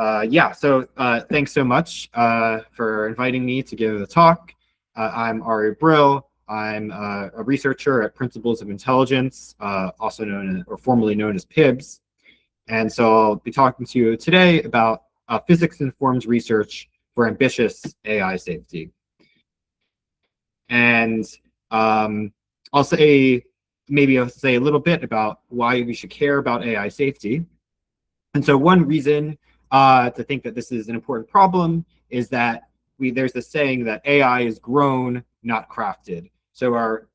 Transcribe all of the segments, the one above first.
Thanks so much for inviting me to give the talk. I'm Ari Brill. I'm a researcher at Principles of Intelligence, also known as, or formerly known as PIBBSS. And so I'll be talking to you today about physics-informed research for ambitious AI safety. And I'll say a little bit about why we should care about AI safety. And so one reason to think that this is an important problem is that there's this saying that AI is grown, not crafted. So our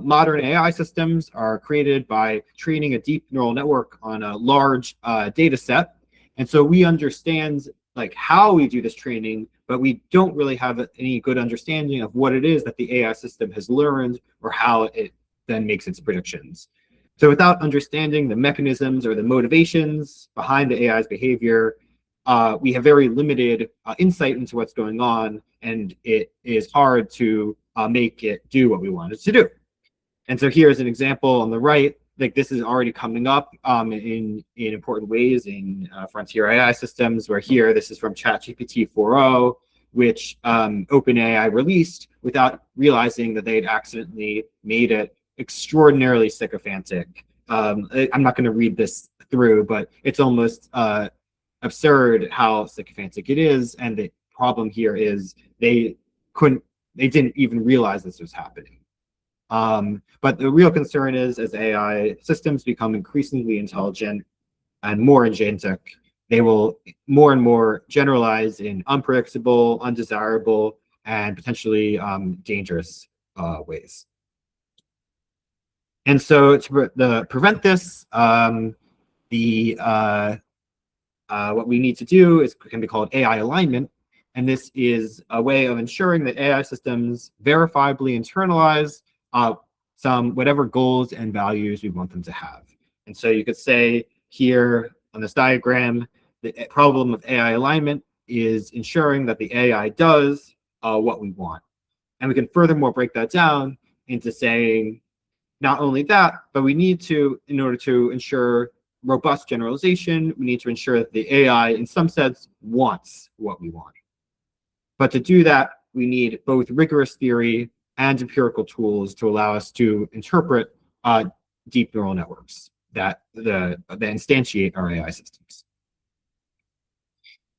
modern AI systems are created by training a deep neural network on a large data set. And so we understand like how we do this training, but we don't really have any good understanding of what it is that the AI system has learned or how it then makes its predictions. So without understanding the mechanisms or the motivations behind the AI's behavior, we have very limited insight into what's going on, and it is hard to make it do what we want it to do. And so here's an example on the right. Like this is already coming up in important ways in frontier AI systems, where here, this is from ChatGPT 4.0, which OpenAI released without realizing that they had accidentally made it extraordinarily sycophantic. I'm not going to read this through, but it's almost absurd how sycophantic it is. And the problem here is they didn't even realize this was happening. But the real concern is, as AI systems become increasingly intelligent and more agentic, they will more and more generalize in unpredictable, undesirable, and potentially dangerous ways. And so to prevent this, what we need to do can be called AI alignment. And this is a way of ensuring that AI systems verifiably internalize whatever goals and values we want them to have. And so you could say here on this diagram, the problem of AI alignment is ensuring that the AI does what we want. And we can furthermore break that down into saying, not only that, but we need to, in order to ensure robust generalization, we need to ensure that the AI, in some sense, wants what we want. But to do that, we need both rigorous theory and empirical tools to allow us to interpret deep neural networks that instantiate our AI systems.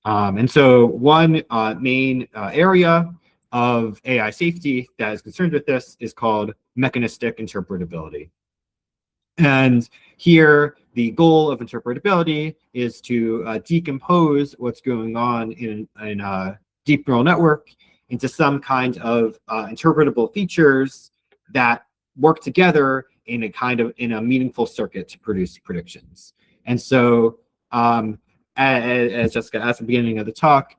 And so one main area of AI safety that is concerned with this is called mechanistic interpretability. And here, the goal of interpretability is to decompose what's going on in a deep neural network into some kind of interpretable features that work together in a meaningful circuit to produce predictions. And so, as Jessica asked at the beginning of the talk,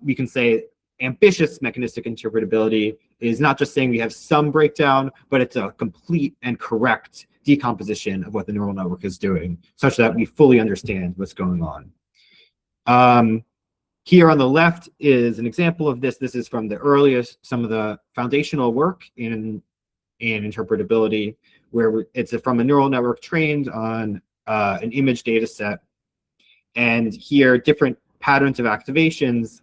we can say ambitious mechanistic interpretability is not just saying we have some breakdown, but it's a complete and correct decomposition of what the neural network is doing, such that we fully understand what's going on. Here on the left is an example of this. This is from some of the foundational work in interpretability, where it's from a neural network trained on an image data set. And here, different patterns of activations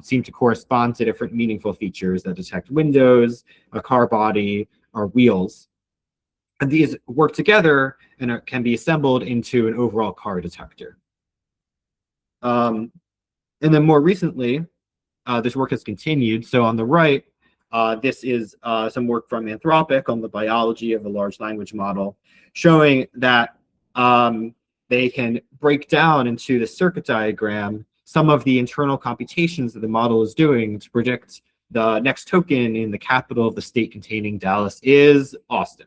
seem to correspond to different meaningful features that detect windows, a car body, or wheels. And these work together and can be assembled into an overall car detector. And then more recently, this work has continued. So on the right, this is some work from Anthropic on the biology of a large language model, showing that they can break down into the circuit diagram some of the internal computations that the model is doing to predict the next token in the capital of the state containing Dallas is Austin.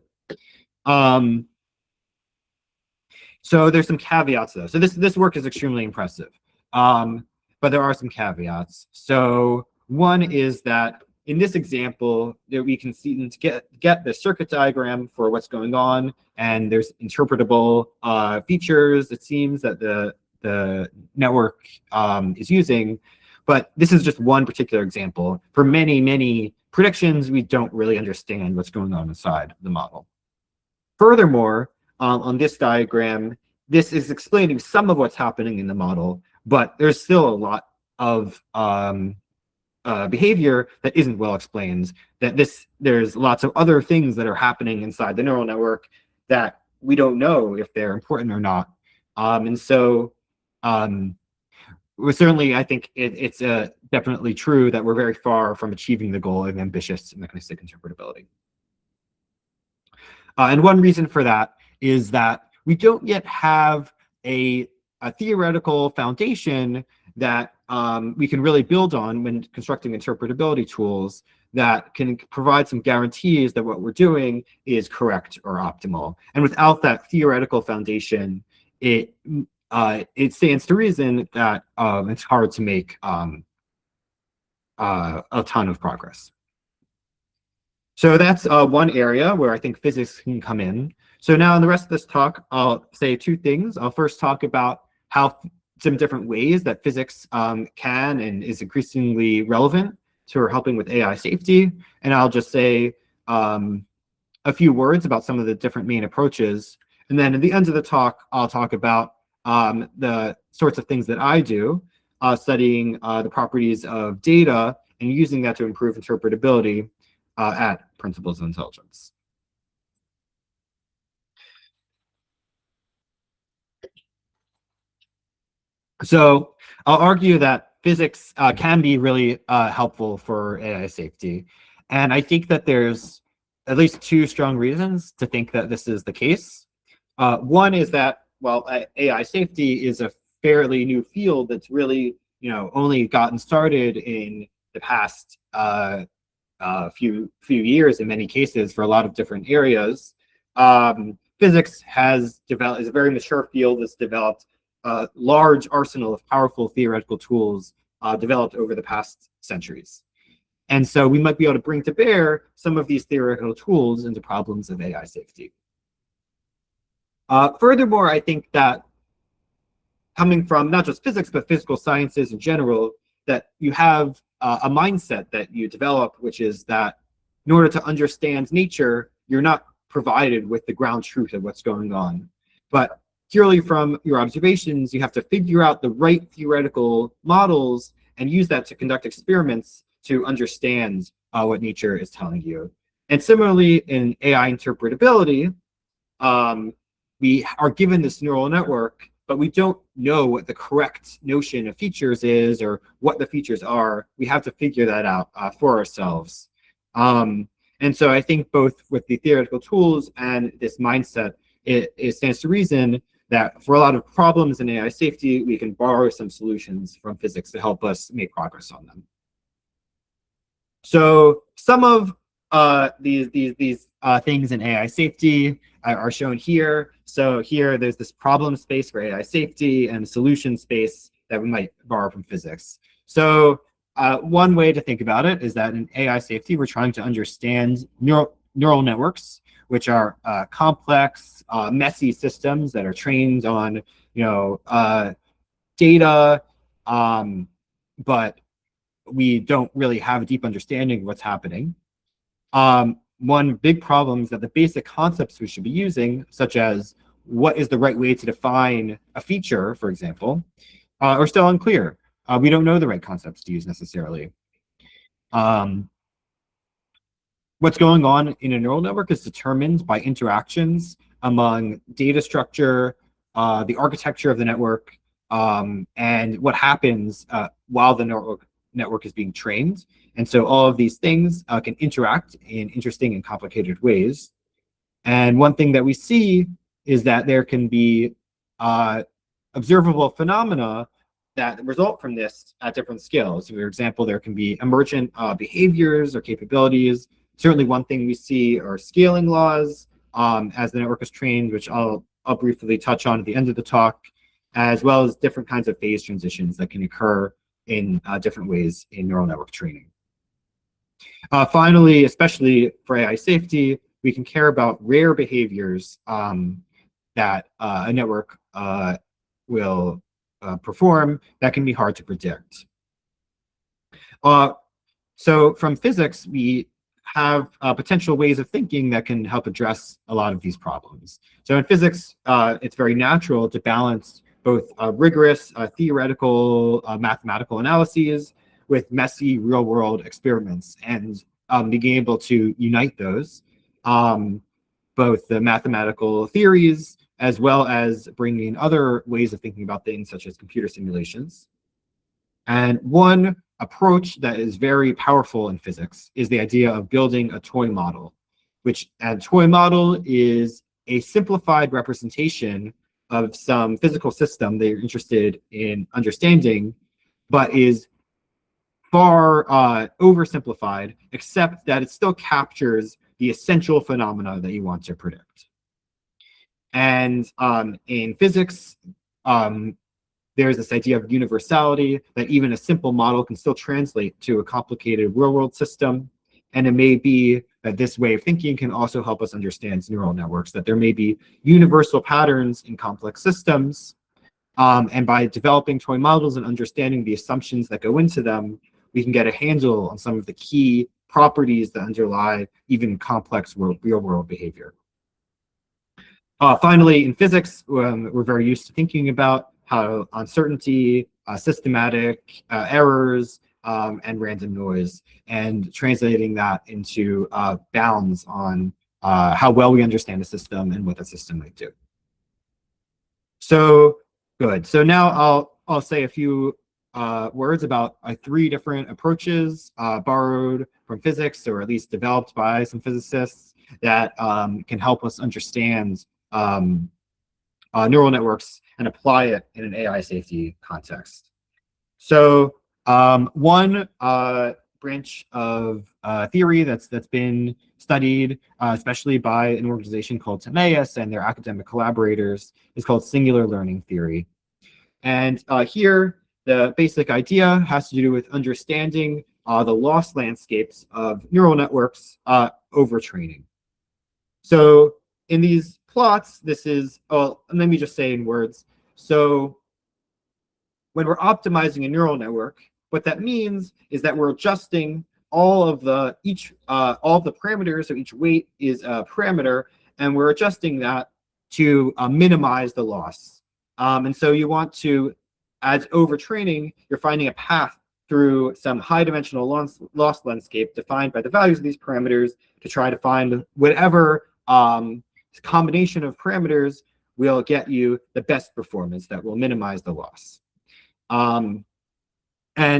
So there's some caveats though. So this work is extremely impressive, but there are some caveats. So one is that in this example, that we can see to get the circuit diagram for what's going on, and there's interpretable features, it seems, that the network is using. But this is just one particular example. For many, many predictions, we don't really understand what's going on inside the model. Furthermore, on this diagram, this is explaining some of what's happening in the model, but there's still a lot of behavior that isn't well explained, there's lots of other things that are happening inside the neural network that we don't know if they're important or not. And so certainly, I think it's definitely true that we're very far from achieving the goal of ambitious mechanistic interpretability. And one reason for that is that we don't yet have a theoretical foundation that we can really build on when constructing interpretability tools that can provide some guarantees that what we're doing is correct or optimal. And without that theoretical foundation, it stands to reason that it's hard to make a ton of progress. So that's one area where I think physics can come in. So now in the rest of this talk, I'll say two things. I'll first talk about how some different ways that physics can and is increasingly relevant to helping with AI safety. And I'll just say a few words about some of the different main approaches. And then at the end of the talk, I'll talk about the sorts of things that I do, studying the properties of data and using that to improve interpretability at Principles of Intelligence. So I'll argue that physics can be really helpful for AI safety. And I think that there's at least two strong reasons to think that this is the case. One is that, well, AI safety is a fairly new field that's really, only gotten started in the past few years in many cases for a lot of different areas. Physics is a very mature field that's developed a large arsenal of powerful theoretical tools developed over the past centuries. And so we might be able to bring to bear some of these theoretical tools into problems of AI safety. Furthermore, I think that coming from not just physics, but physical sciences in general, that you have a mindset that you develop, which is that in order to understand nature, you're not provided with the ground truth of what's going on. But purely from your observations, you have to figure out the right theoretical models and use that to conduct experiments to understand what nature is telling you. And similarly, in AI interpretability, we are given this neural network, but we don't know what the correct notion of features is or what the features are. We have to figure that out for ourselves. And so I think both with the theoretical tools and this mindset, it stands to reason that for a lot of problems in AI safety, we can borrow some solutions from physics to help us make progress on them. So some of these things in AI safety are shown here. So here, there's this problem space for AI safety and solution space that we might borrow from physics. So one way to think about it is that in AI safety, we're trying to understand neural networks, which are complex, messy systems that are trained on, data, but we don't really have a deep understanding of what's happening. One big problem is that the basic concepts we should be using, such as what is the right way to define a feature, for example, are still unclear. We don't know the right concepts to use necessarily. What's going on in a neural network is determined by interactions among data structure, the architecture of the network, and what happens while the network is being trained. And so all of these things can interact in interesting and complicated ways. And one thing that we see is that there can be observable phenomena that result from this at different scales. So for example, there can be emergent behaviors or capabilities. Certainly one thing we see are scaling laws as the network is trained, which I'll briefly touch on at the end of the talk, as well as different kinds of phase transitions that can occur in different ways in neural network training. Finally, especially for AI safety, we can care about rare behaviors that a network will perform that can be hard to predict. So from physics, we have potential ways of thinking that can help address a lot of these problems. So in physics, it's very natural to balance both rigorous theoretical mathematical analyses with messy real-world experiments, and being able to unite those, both the mathematical theories as well as bringing in other ways of thinking about things such as computer simulations. And one approach that is very powerful in physics is the idea of building a toy model, which a toy model is a simplified representation of some physical system that you're interested in understanding, but is far oversimplified, except that it still captures the essential phenomena that you want to predict. And in physics, there's this idea of universality, that even a simple model can still translate to a complicated real-world system. And it may be that this way of thinking can also help us understand neural networks, that there may be universal patterns in complex systems. And by developing toy models and understanding the assumptions that go into them, we can get a handle on some of the key properties that underlie even complex real-world behavior. Finally, in physics, we're very used to thinking about how uncertainty, systematic errors, and random noise, and translating that into bounds on how well we understand the system and what the system might do. So good. So now I'll say a few words about 3 different approaches borrowed from physics, or at least developed by some physicists, that can help us understand neural networks and apply it in an AI safety context. So one branch of theory that's been studied, especially by an organization called PIBBSS and their academic collaborators, is called singular learning theory. And here, the basic idea has to do with understanding the loss landscapes of neural networks over training. So in these plots, this is, let me just say in words. So when we're optimizing a neural network, what that means is that we're adjusting all of the parameters. So each weight is a parameter, and we're adjusting that to minimize the loss. And so you want to, as overtraining, you're finding a path through some high-dimensional loss landscape defined by the values of these parameters to try to find whatever combination of parameters will get you the best performance that will minimize the loss. And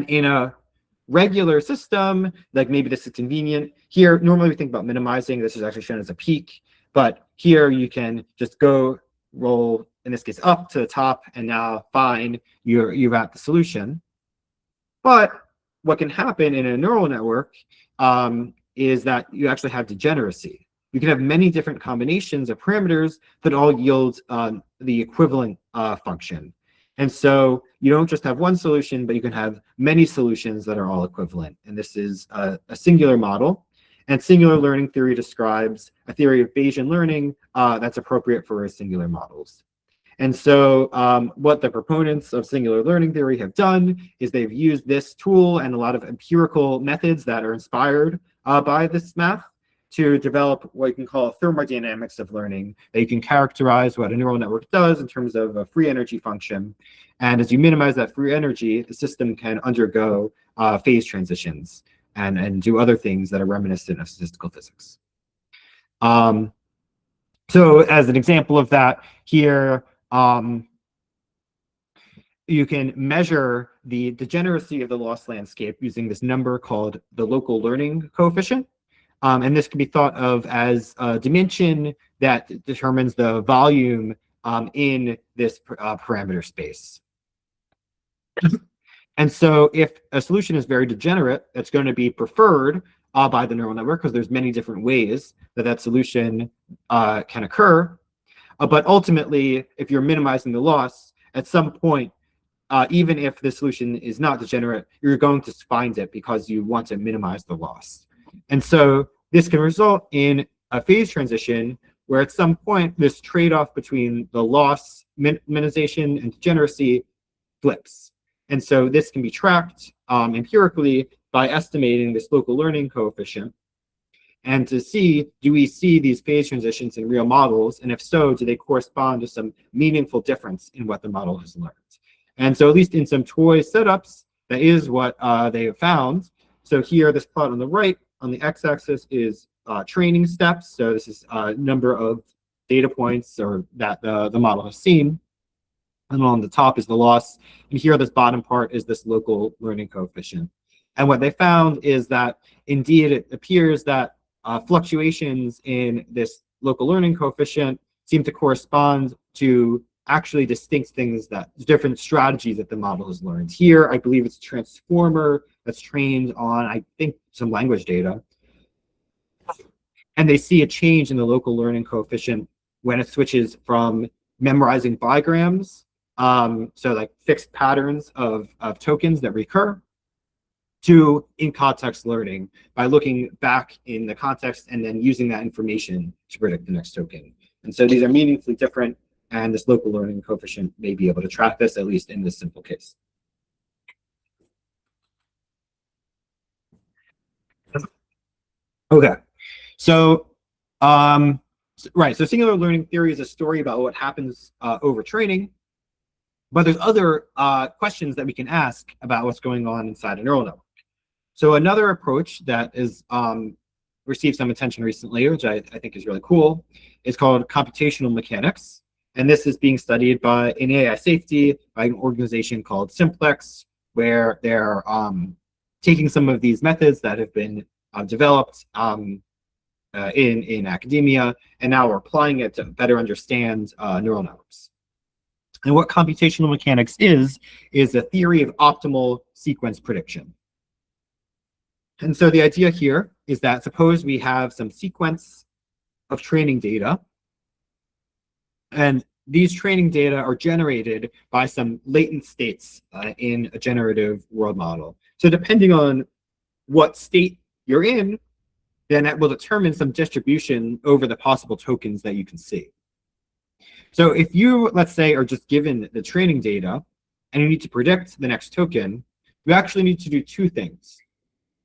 in a regular system, like maybe this is convenient. Here, normally we think about minimizing. This is actually shown as a peak. But here you can just go roll, in this case, up to the top, and now find you're at the solution. But what can happen in a neural network is that you actually have degeneracy. You can have many different combinations of parameters that all yield the equivalent function. And so you don't just have one solution, but you can have many solutions that are all equivalent. And this is a singular model. And singular learning theory describes a theory of Bayesian learning that's appropriate for singular models. And so what the proponents of singular learning theory have done is they've used this tool and a lot of empirical methods that are inspired by this math to develop what you can call thermodynamics of learning, that you can characterize what a neural network does in terms of a free energy function. And as you minimize that free energy, the system can undergo phase transitions and do other things that are reminiscent of statistical physics. So as an example of that, here, you can measure the degeneracy of the loss landscape using this number called the local learning coefficient. And this can be thought of as a dimension that determines the volume in this parameter space. And so if a solution is very degenerate, it's going to be preferred by the neural network because there's many different ways that that solution can occur. But ultimately, if you're minimizing the loss, at some point, even if the solution is not degenerate, you're going to find it because you want to minimize the loss. And so this can result in a phase transition where at some point this trade-off between the loss minimization and degeneracy flips. And so this can be tracked empirically by estimating this local learning coefficient. and to see, do we see these phase transitions in real models? And if so, do they correspond to some meaningful difference in what the model has learned? And so at least in some toy setups, that is what they have found. So here, this plot on the right, on the x-axis is training steps. So this is number of data points or that the model has seen. And on the top is the loss. And here, this bottom part is this local learning coefficient. And what they found is that indeed it appears that fluctuations in this local learning coefficient seem to correspond to actually distinct things, that different strategies that the model has learned. Here, I believe it's a transformer that's trained on, I think, some language data. And they see a change in the local learning coefficient when it switches from memorizing bigrams, so like fixed patterns of tokens that recur, to in-context learning by looking back in the context and then using that information to predict the next token. And so these are meaningfully different, and this local learning coefficient may be able to track this, at least in this simple case. Okay, so right, so singular learning theory is a story about what happens over training, but there's other questions that we can ask about what's going on inside a neural network. So another approach that is received some attention recently, which I think is really cool, is called computational mechanics. And this is being studied in AI safety by an organization called Simplex, where they're taking some of these methods that have been developed in academia, and now we're applying it to better understand neural networks. And what computational mechanics is a theory of optimal sequence prediction. And so the idea here is that suppose we have some sequence of training data, and these training data are generated by some latent states in a generative world model. So depending on what state you're in, then that will determine some distribution over the possible tokens that you can see. So if you, let's say, are just given the training data and you need to predict the next token, you actually need to do two things.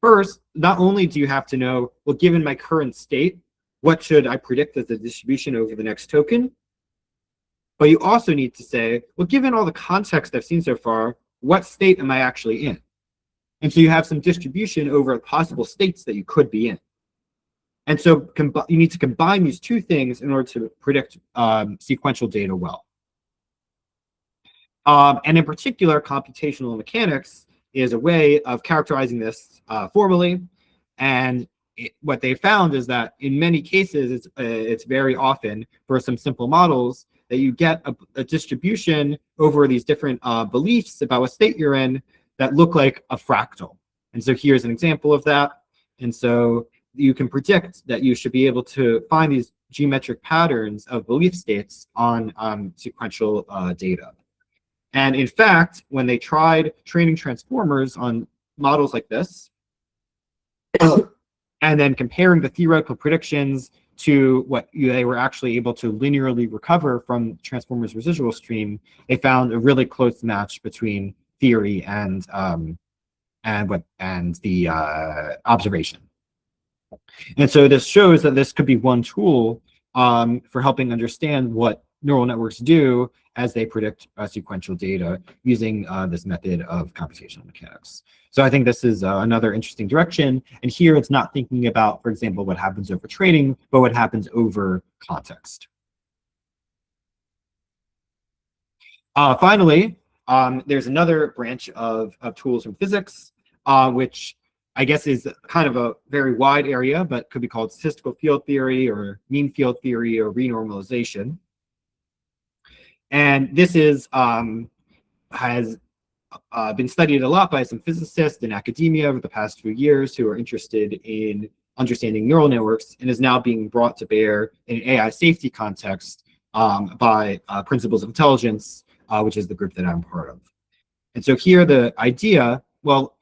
First, not only do you have to know, well, given my current state, what should I predict as the distribution over the next token? But you also need to say, well, given all the context I've seen so far, what state am I actually in? And so you have some distribution over possible states that you could be in. And so you need to combine these two things in order to predict sequential data well. And in particular, computational mechanics is a way of characterizing this formally. And what they found is that in many cases, it's very often for some simple models that you get a distribution over these different beliefs about what state you're in that look like a fractal. And so here's an example of that. And so you can predict that you should be able to find these geometric patterns of belief states on sequential data. And in fact, when they tried training transformers on models like this, and then comparing the theoretical predictions to what they were actually able to linearly recover from transformers residual stream, they found a really close match between theory and the observation. And so this shows that this could be one tool for helping understand what neural networks do as they predict sequential data using this method of computational mechanics. So I think this is another interesting direction. And here it's not thinking about, for example, what happens over training, but what happens over context. Finally, there's another branch of tools from physics, which I guess is kind of a very wide area, but could be called statistical field theory or mean field theory or renormalization. And this is has been studied a lot by some physicists in academia over the past few years who are interested in understanding neural networks, and is now being brought to bear in an AI safety context by Principles of Intelligence, which is the group that I'm part of. And so here the idea, well,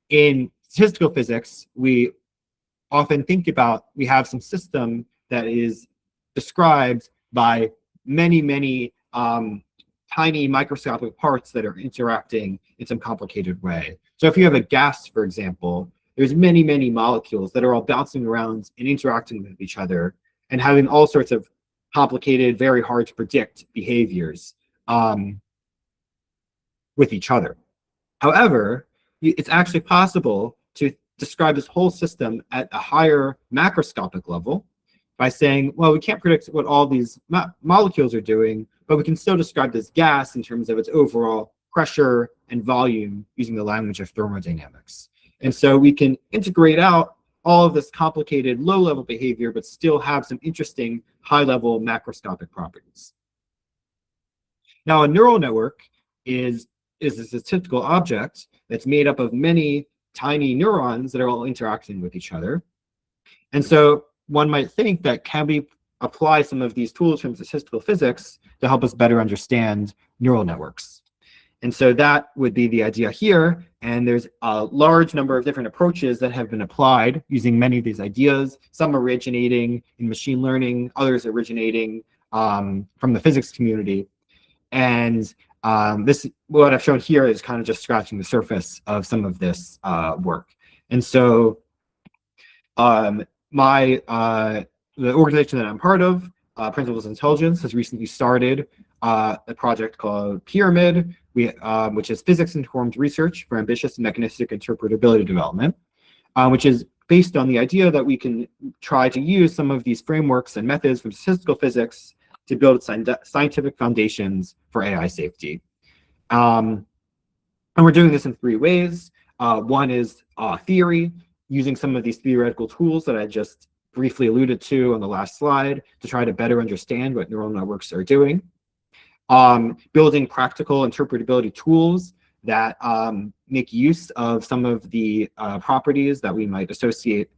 in statistical physics, we often think about, we have some system that is described by many tiny microscopic parts that are interacting in some complicated way. So if you have a gas, for example, there's many, many molecules that are all bouncing around and interacting with each other and having all sorts of complicated, very hard to predict behaviors with each other. However, it's actually possible to describe this whole system at a higher macroscopic level by saying, well, we can't predict what all these molecules are doing, but we can still describe this gas in terms of its overall pressure and volume using the language of thermodynamics. And so we can integrate out all of this complicated low-level behavior, but still have some interesting high-level macroscopic properties. Now, a neural network is a statistical object that's made up of many tiny neurons that are all interacting with each other. And so one might think that can we apply some of these tools from statistical physics to help us better understand neural networks? And so that would be the idea here. And there's a large number of different approaches that have been applied using many of these ideas, some originating in machine learning, others originating from the physics community. And what I've shown here is kind of just scratching the surface of some of this work. And so the organization that I'm part of, Principles Intelligence, has recently started a project called PIRAMID, which is physics-informed research for ambitious mechanistic interpretability development, which is based on the idea that we can try to use some of these frameworks and methods from statistical physics to build scientific foundations for AI safety. And we're doing this in 3 ways. One is theory, using some of these theoretical tools that I just briefly alluded to on the last slide to try to better understand what neural networks are doing. Building practical interpretability tools that make use of some of the properties that we might associate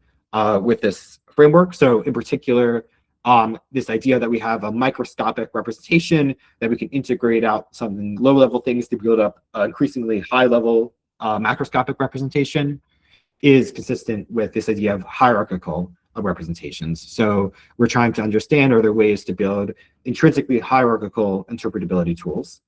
with this framework. So in particular, this idea that we have a microscopic representation that we can integrate out some low-level things to build up increasingly high-level macroscopic representation is consistent with this idea of hierarchical representations. So we're trying to understand, are there ways to build intrinsically hierarchical interpretability tools?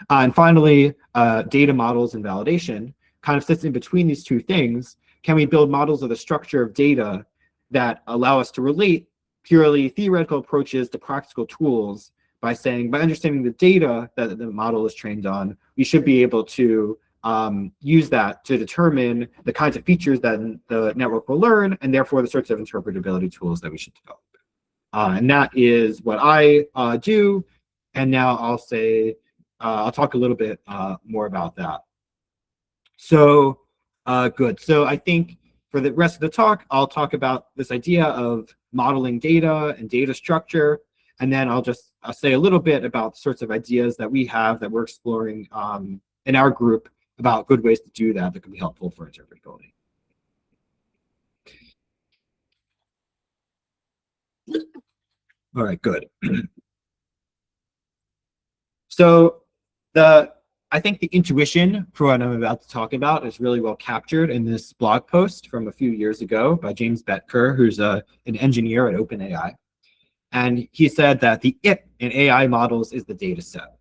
And finally, data models and validation kind of sits in between these 2 things. Can we build models of the structure of data that allow us to relate purely theoretical approaches to practical tools by saying, by understanding the data that the model is trained on, we should be able to use that to determine the kinds of features that the network will learn, and therefore the sorts of interpretability tools that we should develop. And that is what I do. And now I'll talk a little bit more about that. So good. So I think for the rest of the talk, I'll talk about this idea of modeling data and data structure. And then I'll say a little bit about the sorts of ideas that we have that we're exploring in our group about good ways to do that that can be helpful for interpretability. All right, good. So I think the intuition for what I'm about to talk about is really well captured in this blog post from a few years ago by James Betker, who's an engineer at OpenAI. And he said that the it in AI models is the data set.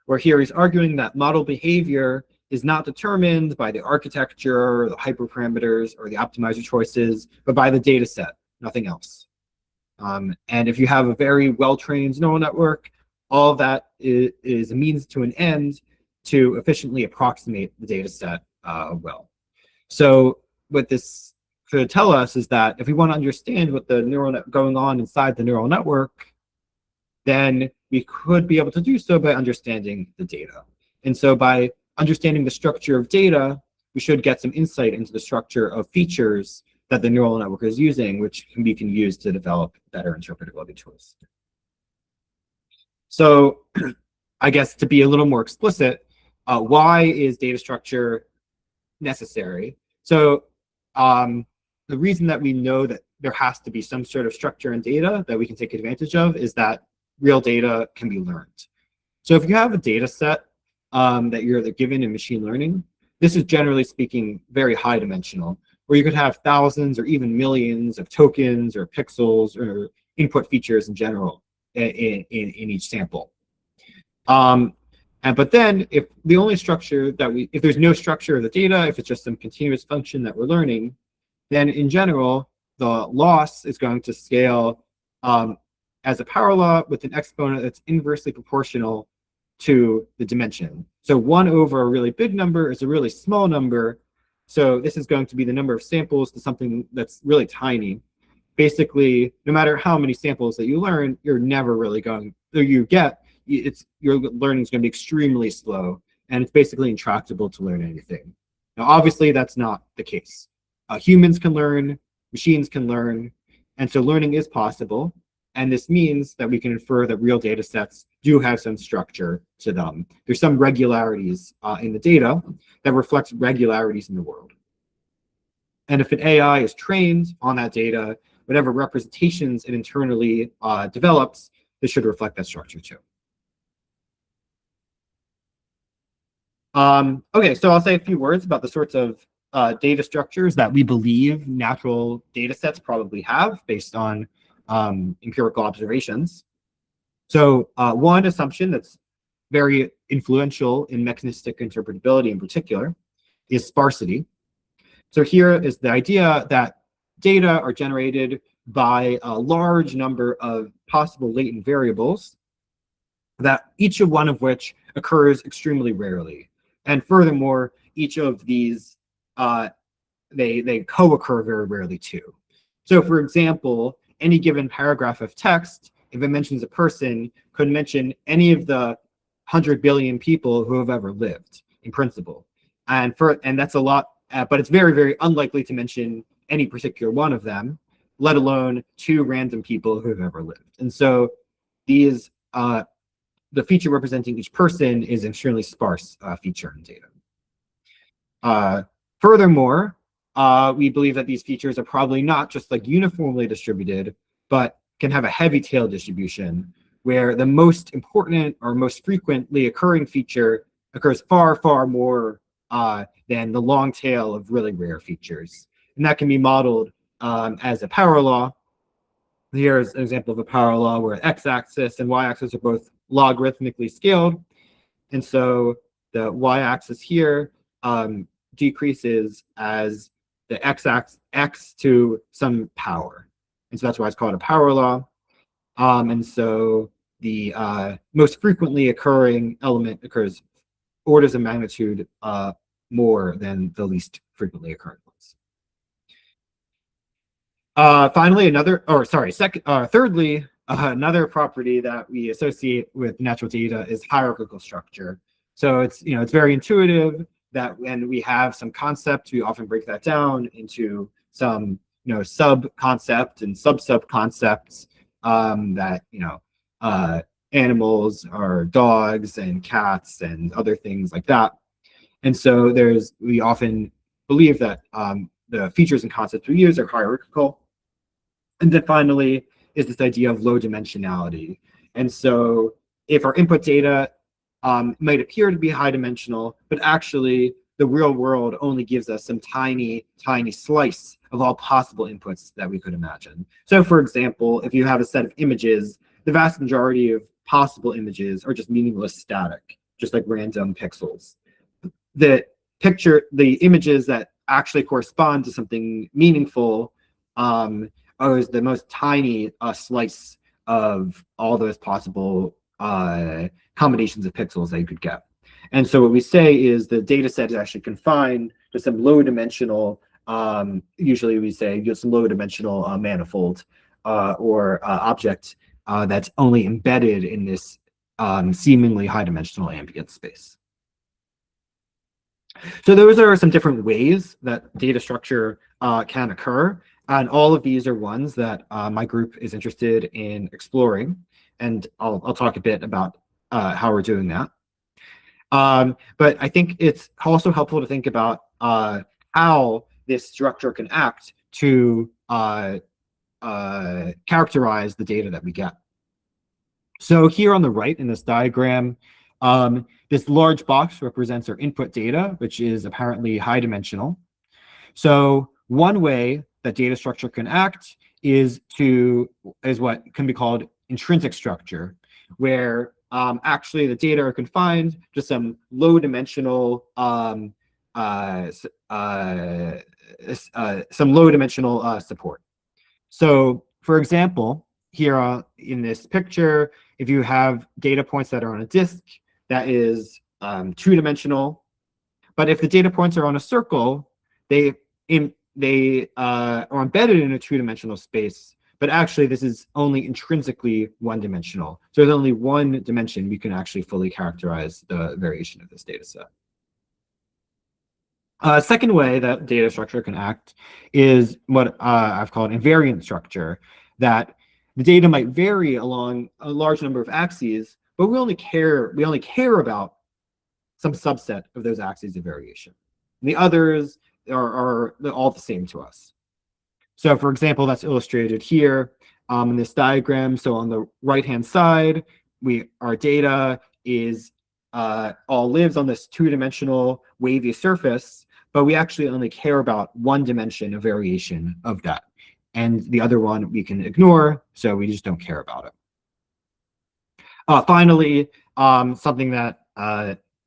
Where here he's arguing that model behavior is not determined by the architecture, or the hyperparameters, or the optimizer choices, but by the data set, nothing else. And if you have a very well-trained neural network, all of that is a means to an end to efficiently approximate the data set well. So what this could tell us is that if we want to understand what the neural net going on inside the neural network, then we could be able to do so by understanding the data. And so by understanding the structure of data, we should get some insight into the structure of features that the neural network is using, which we can use to develop better interpretability tools. So I guess to be a little more explicit, why is data structure necessary? So the reason that we know that there has to be some sort of structure in data that we can take advantage of is that real data can be learned. So if you have a data set that you're given in machine learning, this is generally speaking very high dimensional, where you could have thousands or even millions of tokens or pixels or input features in general in each sample. But then if the only structure that if there's no structure of the data, if it's just some continuous function that we're learning, then in general, the loss is going to scale as a power law with an exponent that's inversely proportional to the dimension. So 1 over a really big number is a really small number. So this is going to be the number of samples to something that's really tiny. Basically, no matter how many samples that you learn, you're never really going, or you get, your learning is going to be extremely slow, and it's basically intractable to learn anything. Now, obviously, that's not the case. Humans can learn, machines can learn, and so learning is possible. And this means that we can infer that real data sets do have some structure to them. There's some regularities in the data that reflects regularities in the world. And if an AI is trained on that data, whatever representations it internally develops, this should reflect that structure too. Okay, so I'll say a few words about the sorts of data structures that we believe natural data sets probably have based on empirical observations. So one assumption that's very influential in mechanistic interpretability in particular is sparsity. So here is the idea that data are generated by a large number of possible latent variables, that each of one of which occurs extremely rarely. And furthermore, each of these, they co-occur very rarely too. So for example, any given paragraph of text, if it mentions a person, could mention any of the 100 billion people who have ever lived in principle. And that's a lot, but it's very, very unlikely to mention any particular one of them, let alone 2 random people who have ever lived. And so these, the feature representing each person is an extremely sparse feature in data. Furthermore, we believe that these features are probably not just like uniformly distributed, but can have a heavy tail distribution where the most important or most frequently occurring feature occurs far, far more than the long tail of really rare features. And that can be modeled as a power law. Here's an example of a power law where x-axis and y-axis are both logarithmically scaled. And so the y-axis here decreases as the x-axis x to some power. And so that's why it's called a power law. And so the most frequently occurring element occurs orders of magnitude more than the least frequently occurring ones. Thirdly, another property that we associate with natural data is hierarchical structure. So it's very intuitive that when we have some concept, we often break that down into some sub-concept and sub-concepts that animals are dogs and cats and other things like that. And so we often believe that the features and concepts we use are hierarchical. And then finally is this idea of low dimensionality. And so if our input data might appear to be high dimensional, but actually the real world only gives us some tiny, tiny slice of all possible inputs that we could imagine. So for example, if you have a set of images, the vast majority of possible images are just meaningless static, just like random pixels. The images that actually correspond to something meaningful is the most tiny slice of all those possible combinations of pixels that you could get. And so what we say is the data set is actually confined to some low dimensional, usually we say just low dimensional manifold or object that's only embedded in this seemingly high dimensional ambient space. So those are some different ways that data structure can occur. And all of these are ones that my group is interested in exploring. And I'll talk a bit about how we're doing that. But I think it's also helpful to think about how this structure can act to characterize the data that we get. So here on the right in this diagram, this large box represents our input data, which is apparently high dimensional. So one way that data structure can act is what can be called intrinsic structure, where actually the data are confined to some low-dimensional support. So, for example, here in this picture, if you have data points that are on a disk that is two-dimensional, but if the data points are on a circle, they are embedded in a two-dimensional space, but actually this is only intrinsically one-dimensional. So there's only one dimension we can actually fully characterize the variation of this data set. Second way that data structure can act is what I've called invariant structure, that the data might vary along a large number of axes, but we only care about some subset of those axes of variation. And the others are all the same to us. So for example, that's illustrated here in this diagram. So on the right-hand side, our data is all lives on this two-dimensional wavy surface, but we actually only care about one dimension of variation of that. And the other one we can ignore, so we just don't care about it. Finally, something that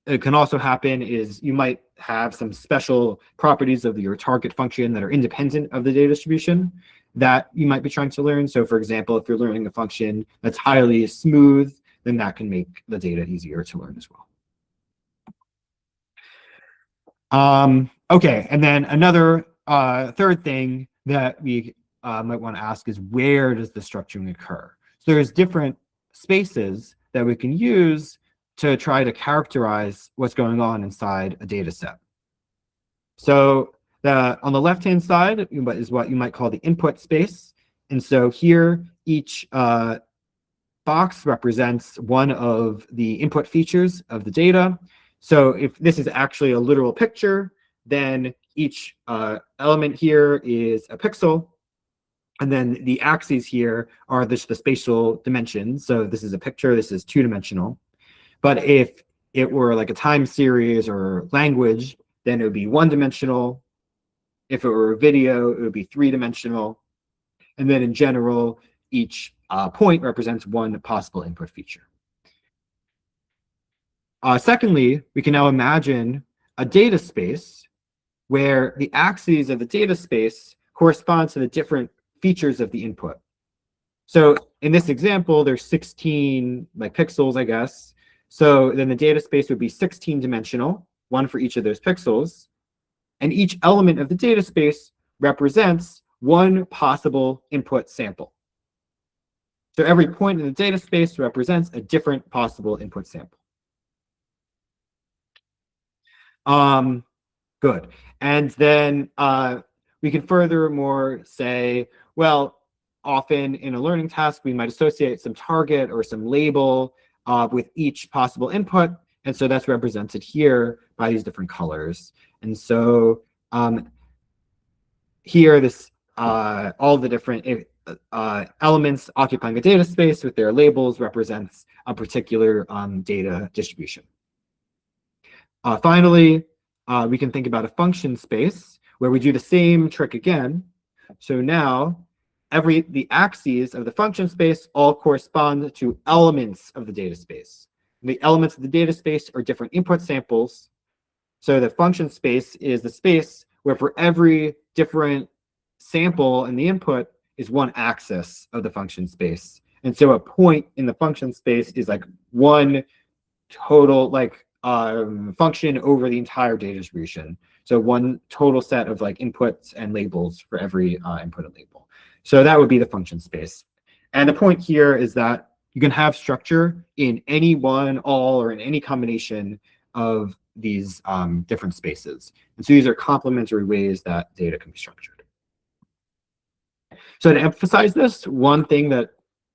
it can also happen is you might have some special properties of your target function that are independent of the data distribution that you might be trying to learn. So for example, if you're learning a function that's highly smooth, then that can make the data easier to learn as well. Okay, and then another third thing that we might want to ask is, where does the structuring occur? So there's different spaces that we can use to try to characterize what's going on inside a data set. So on the left-hand side is what you might call the input space. And so here, each box represents one of the input features of the data. So if this is actually a literal picture, then each element here is a pixel. And then the axes here are the spatial dimensions. So this is a picture, this is two-dimensional. But if it were like a time series or language, then it would be one-dimensional. If it were a video, it would be three-dimensional. And then in general, each point represents one possible input feature. Secondly, we can now imagine a data space where the axes of the data space correspond to the different features of the input. So in this example, there's 16 pixels, I guess. So then the data space would be 16-dimensional, one for each of those pixels. And each element of the data space represents one possible input sample. So every point in the data space represents a different possible input sample. Good. And then we can furthermore say, well, often in a learning task, we might associate some target or some label with each possible input. And so that's represented here by these different colors. And so here, all the different elements occupying a data space with their labels represents a particular data distribution. Finally, we can think about a function space where we do the same trick again. So now the axes of the function space all correspond to elements of the data space. And the elements of the data space are different input samples. So the function space is the space where for every different sample in the input is one axis of the function space. And so a point in the function space is like one total function over the entire data distribution. So one total set of inputs and labels for every input and label. So that would be the function space. And the point here is that you can have structure in any one, all, or in any combination of these different spaces. And so these are complementary ways that data can be structured. So to emphasize this, one thing that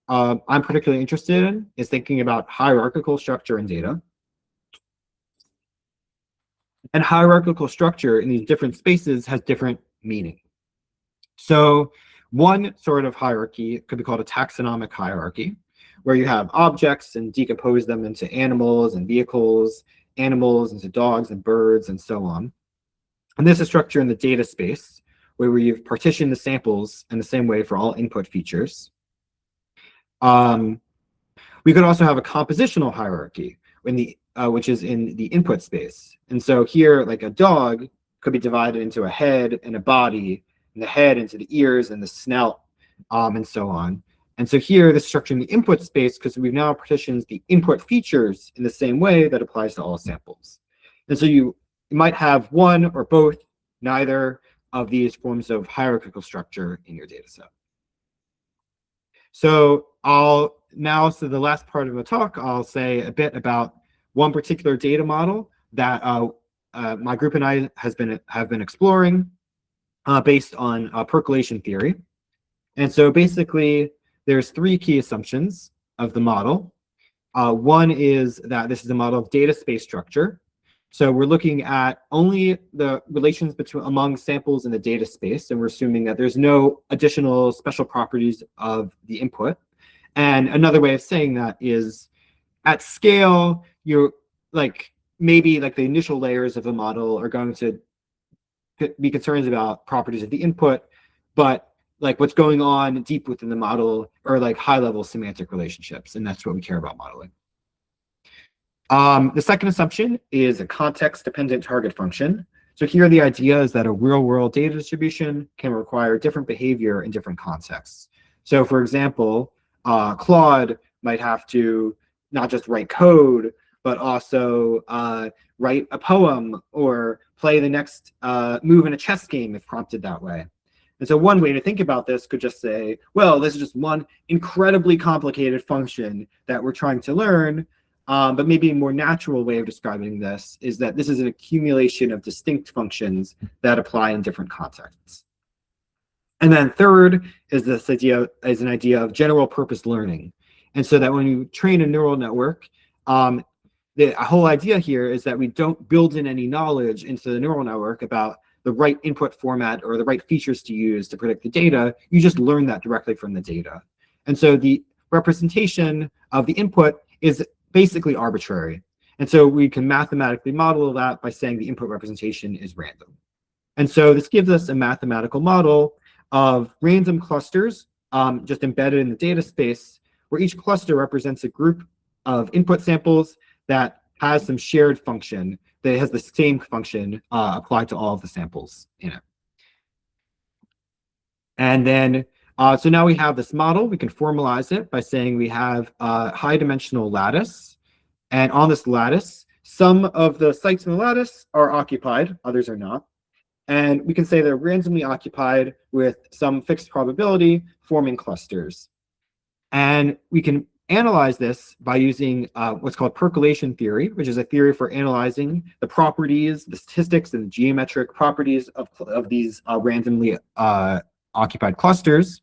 I'm particularly interested in is thinking about hierarchical structure in data. And hierarchical structure in these different spaces has different meaning. So one sort of hierarchy could be called a taxonomic hierarchy, where you have objects and decompose them into animals and vehicles, animals into dogs and birds, and so on. And this is structure in the data space, where we've partitioned the samples in the same way for all input features. We could also have a compositional hierarchy in the which is in the input space. And so here, like a dog could be divided into a head and a body, and the head into the ears and the snout, and so on. And so here, this structure in the input space, because we've now partitioned the input features in the same way that applies to all samples. And so you might have one or both, neither of these forms of hierarchical structure in your data set. So so the last part of the talk, I'll say a bit about one particular data model that my group and I have been exploring based on percolation theory. And so basically, there's three key assumptions of the model. One is that this is a model of data space structure. So we're looking at only the relations among samples in the data space, and we're assuming that there's no additional special properties of the input. And another way of saying that is, at scale, you're maybe the initial layers of the model are going to be concerns about properties of the input, but what's going on deep within the model are high-level semantic relationships, and that's what we care about modeling. The second assumption is a context-dependent target function. So here the idea is that a real-world data distribution can require different behavior in different contexts. So for example, Claude might have to not just write code, but also write a poem or play the next move in a chess game if prompted that way. And so one way to think about this could just say, well, this is just one incredibly complicated function that we're trying to learn. But maybe a more natural way of describing this is that this is an accumulation of distinct functions that apply in different contexts. And then third is an idea of general purpose learning. And so that when you train a neural network, the whole idea here is that we don't build in any knowledge into the neural network about the right input format or the right features to use to predict the data. You just learn that directly from the data. And so the representation of the input is basically arbitrary. And so we can mathematically model that by saying the input representation is random. And so this gives us a mathematical model of random clusters just embedded in the data space, where each cluster represents a group of input samples that has some shared function that has the same function applied to all of the samples in it. And then, so now we have this model. We can formalize it by saying we have a high dimensional lattice. And on this lattice, some of the sites in the lattice are occupied, others are not. And we can say they're randomly occupied with some fixed probability forming clusters. And we can analyze this by using what's called percolation theory, which is a theory for analyzing the properties, the statistics, and the geometric properties of these randomly occupied clusters.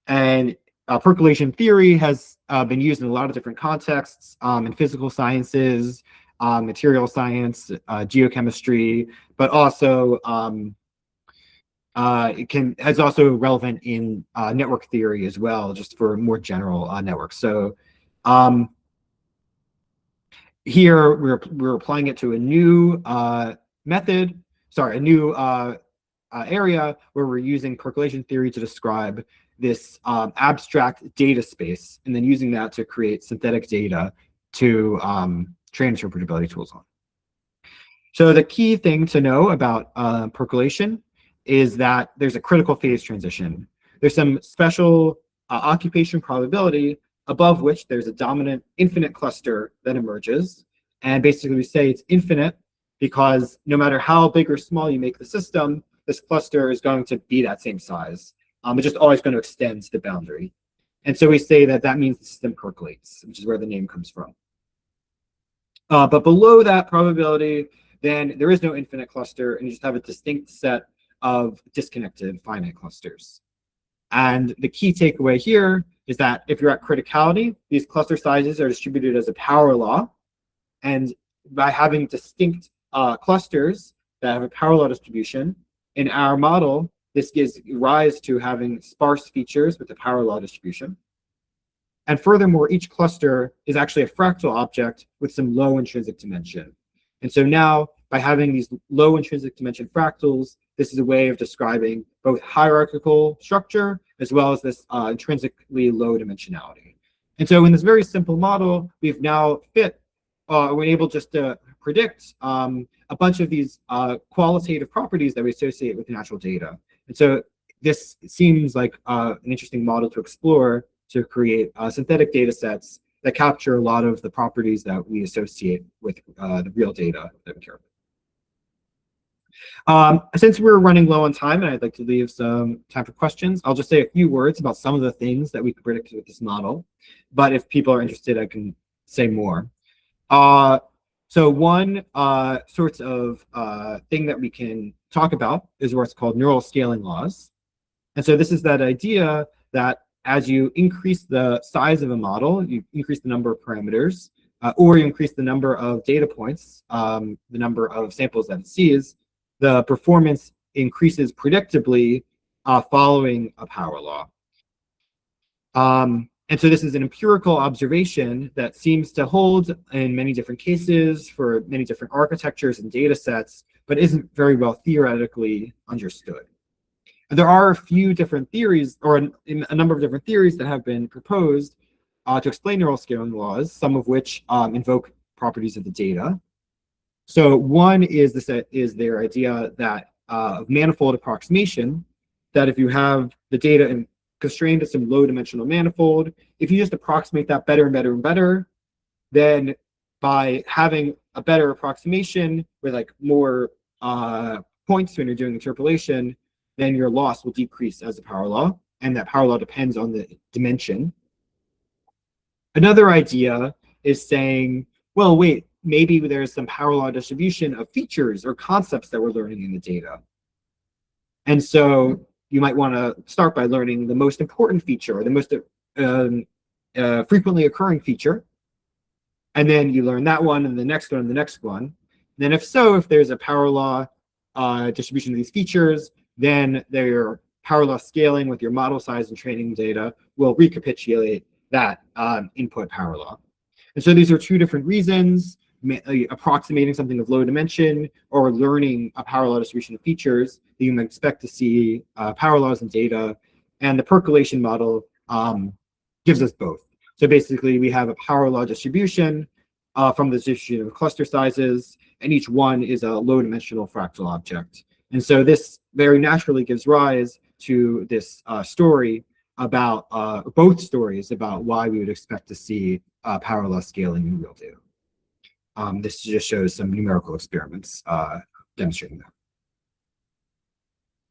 And percolation theory has been used in a lot of different contexts in physical sciences, material science, geochemistry, but also is also relevant in network theory as well, just for more general networks. So here we're applying it to a new area where we're using percolation theory to describe this abstract data space, and then using that to create synthetic data to train interpretability tools on. So the key thing to know about percolation is that there's a critical phase transition. There's some special occupation probability above which there's a dominant infinite cluster that emerges. And basically we say it's infinite because no matter how big or small you make the system, this cluster is going to be that same size. It's just always going to extend to the boundary. And so we say that that means the system percolates, which is where the name comes from. But below that probability, then there is no infinite cluster, and you just have a distinct set of disconnected finite clusters. And the key takeaway here is that if you're at criticality, these cluster sizes are distributed as a power law. And by having distinct clusters that have a power law distribution, in our model, this gives rise to having sparse features with a power law distribution. And furthermore, each cluster is actually a fractal object with some low intrinsic dimension. And so now, by having these low intrinsic dimension fractals, this is a way of describing both hierarchical structure as well as this intrinsically low dimensionality. And so in this very simple model, we've now we're able just to predict a bunch of these qualitative properties that we associate with natural data. And so this seems like an interesting model to explore to create synthetic data sets that capture a lot of the properties that we associate with the real data that we care about. Since we're running low on time and I'd like to leave some time for questions, I'll just say a few words about some of the things that we can predict with this model. But if people are interested, I can say more. So one sort of thing that we can talk about is what's called neural scaling laws. And so this is that idea that as you increase the size of a model, you increase the number of parameters, or you increase the number of data points, the number of samples that it sees, the performance increases predictably following a power law. And so this is an empirical observation that seems to hold in many different cases for many different architectures and data sets, but isn't very well theoretically understood. And there are a few different theories, or a number of different theories that have been proposed to explain neural scaling laws, some of which invoke properties of the data. So one is their idea that of manifold approximation, that if you have the data constrained to some low dimensional manifold, if you just approximate that better and better and better, then by having a better approximation with like more points when you're doing interpolation, then your loss will decrease as a power law, and that power law depends on the dimension. Another idea is saying, well, wait, maybe there's some power law distribution of features or concepts that we're learning in the data. And so you might want to start by learning the most important feature, or the most frequently occurring feature. And then you learn that one, and the next one, and the next one. And then if there's a power law distribution of these features, then their power law scaling with your model size and training data will recapitulate that input power law. And so these are two different reasons: approximating something of low dimension, or learning a power law distribution of features that you might expect to see power laws in data. And the percolation model gives us both. So basically, we have a power law distribution from the distribution of cluster sizes, and each one is a low dimensional fractal object. And so this very naturally gives rise to this story about, both stories about why we would expect to see power law scaling in real data. This just shows some numerical experiments demonstrating that.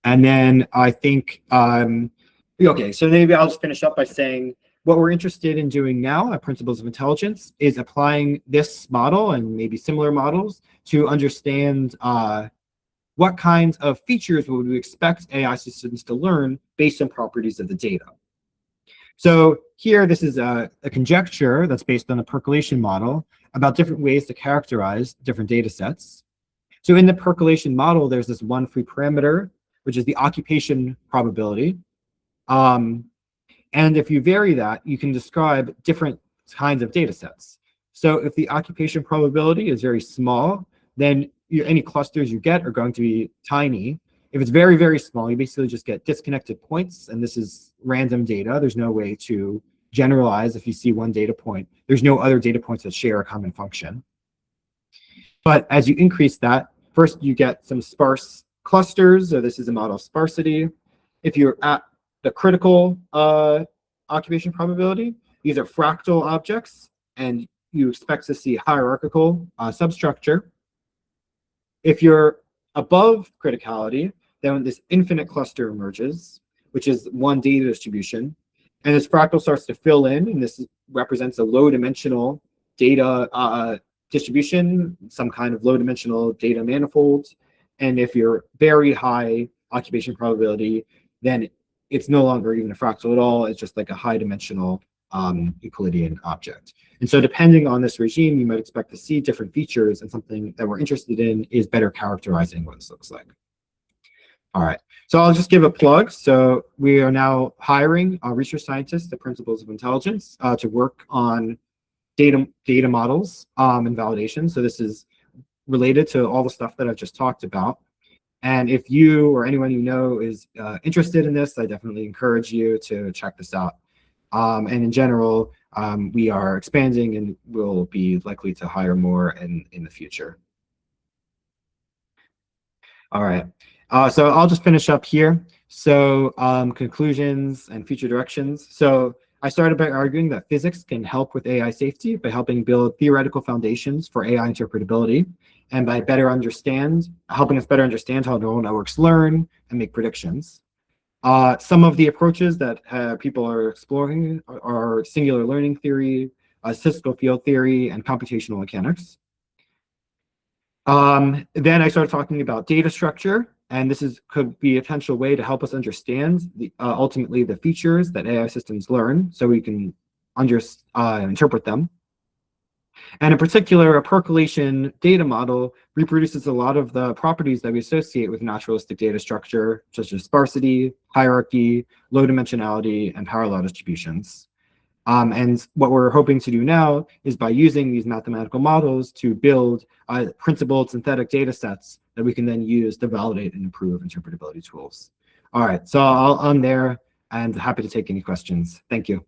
And then I think, okay, so maybe I'll just finish up by saying what we're interested in doing now at Principles of Intelligence is applying this model and maybe similar models to understand what kinds of features would we expect AI systems to learn based on properties of the data. So here, this is a conjecture that's based on a percolation model about different ways to characterize different data sets. So in the percolation model, there's this one free parameter, which is the occupation probability. And if you vary that, you can describe different kinds of data sets. So if the occupation probability is very small, then any clusters you get are going to be tiny. If it's very, very small, you basically just get disconnected points, and this is random data. There's no way to generalize if you see one data point. There's no other data points that share a common function. But as you increase that, first you get some sparse clusters, so this is a model of sparsity. If you're at the critical occupation probability, these are fractal objects, and you expect to see hierarchical substructure. If you're above criticality, then this infinite cluster emerges, which is one data distribution. And this fractal starts to fill in, and this represents a low-dimensional data distribution, some kind of low-dimensional data manifold. And if you're very high occupation probability, then it's no longer even a fractal at all. It's just like a high-dimensional Euclidean object. And so depending on this regime, you might expect to see different features, and something that we're interested in is better characterizing what this looks like. All right, so I'll just give a plug. So we are now hiring research scientists at Principles of Intelligence to work on data models and validation. So this is related to all the stuff that I've just talked about. And if you or anyone you know is interested in this, I definitely encourage you to check this out. And in general, we are expanding and will be likely to hire more in the future. All right, so I'll just finish up here. So conclusions and future directions. So I started by arguing that physics can help with AI safety by helping build theoretical foundations for AI interpretability, and by helping us better understand how neural networks learn and make predictions. Some of the approaches that people are exploring are singular learning theory, statistical field theory, and computational mechanics. Then I started talking about data structure, and this could be a potential way to help us understand ultimately the features that AI systems learn, so we can interpret them. And in particular, a percolation data model reproduces a lot of the properties that we associate with naturalistic data structure, such as sparsity, hierarchy, low dimensionality, and parallel distributions. And what we're hoping to do now is by using these mathematical models to build principled synthetic data sets that we can then use to validate and improve interpretability tools. All right, so I'll end there and happy to take any questions. Thank you.